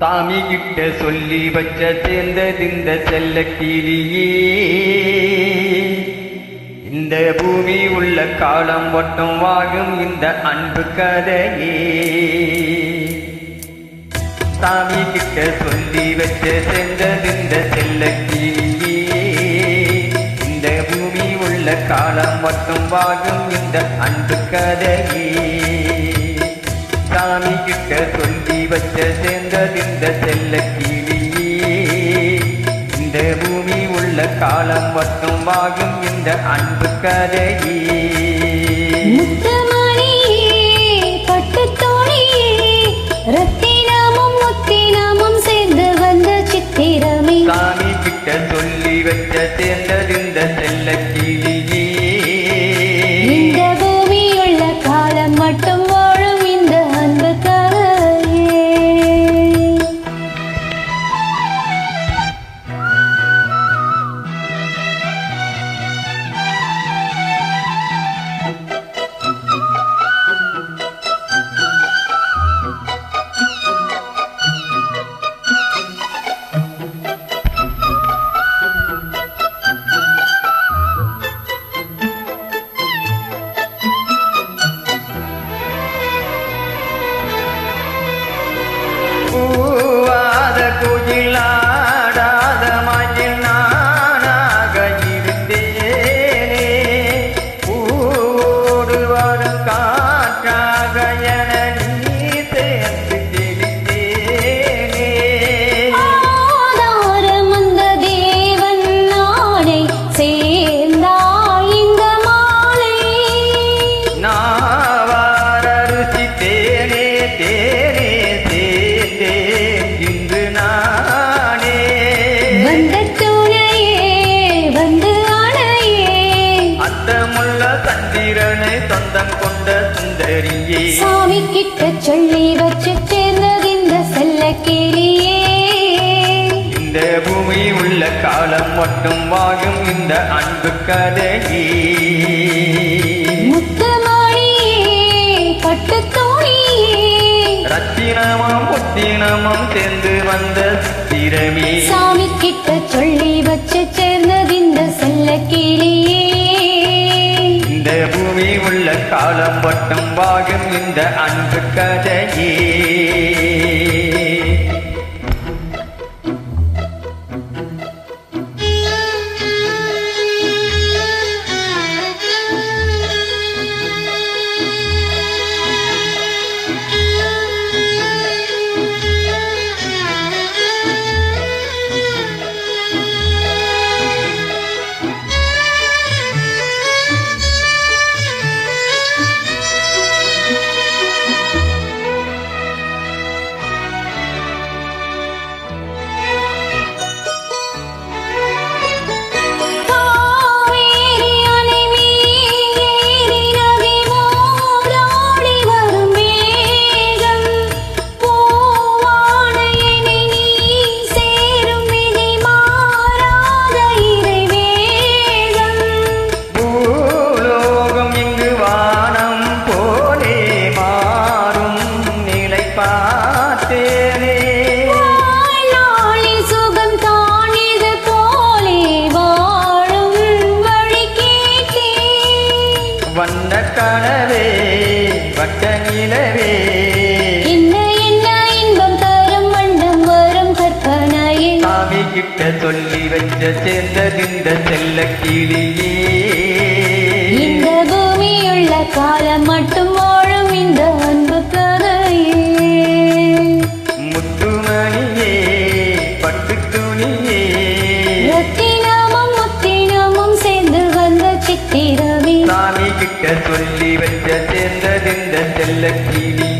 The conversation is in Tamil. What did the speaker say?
சாமி கிட்ட சொல்லி வச்ச சேர்ந்ததிந்த செல்ல கிளியே, இந்த பூமி உள்ள காலம் மட்டும் வாழும் இந்த அன்பு கதையே. சாமி கிட்ட சொல்லி வச்ச சேர்ந்ததிந்த செல்ல கிளியே, இந்த பூமி உள்ள காலம் மட்டும் வாழும் இந்த அன்பு கதையே. சாமி கிட்ட சொல்லி வச்ச சேர்ந்ததிந்த செல்ல கிளியே, இந்த பூமி உள்ள காலம் மட்டும் வாழும் இந்த அன்பு கதையே. சாமி கிட்ட சொல்லி வச்ச சேர்ந்ததிந்த செல்ல கிளியே, இந்த பூமி உள்ள காலம் மட்டும் வாழும் இந்த அன்பு கதையே. பூவாத குயிலாடாத மயில் நானாக இருந்தேனே, பூவோடு வரும் காற்றாக என நீ சேர்ந்து தெளித்தேனே. ஆதாரம் அந்த தேவன் நாடை சேர்ந்தாய் இந்த மாலை. நாவார ருசி தேனே தேனே இன்று நானே. வந்த துணையே வந்து அணையே, அந்த முள்ள சந்திரனை சொந்தம் கொண்ட சுந்தரியே. சாமி கிட்ட சொல்லி வச்சு சேர்ந்ததிந்த செல்ல கிளியே, இந்த பூமி உள்ள காலம் மட்டும் வாழும் இந்த அன்பு கதையே. முத்துமணியே பட்டு தோணியே, ரத்தினமும் புத்தினமும் சேர்ந்து வந்த சித்திரமே. சாமி கிட்ட சொல்லி வச்சு சேர்ந்ததிந்த செல்ல கிளியே, இந்த பூமி உள்ள காலம் மட்டும் வாழும் இந்த அன்பு கதையே. வண்ண கனவே வட்ட நிலவே, என்ன என்ன இன்பம் தரும் வண்ணம் வரும் கற்பனையே. சாமி கிட்ட சொல்லி வச்ச சேர்ந்ததிந்த செல்ல கிளியே, இந்த பூமியுள்ள காலம் மட்டும் வாழும் இந்த அன்பு கதையே. முத்துமணியே பட்டு துணியே, ரத்தினமும் முத்தினமும் சேர்ந்து வந்த சித்திரமே. சாமி கிட்ட சொல்லி வச்ச சேர்ந்ததிந்த செல்ல கிளியே.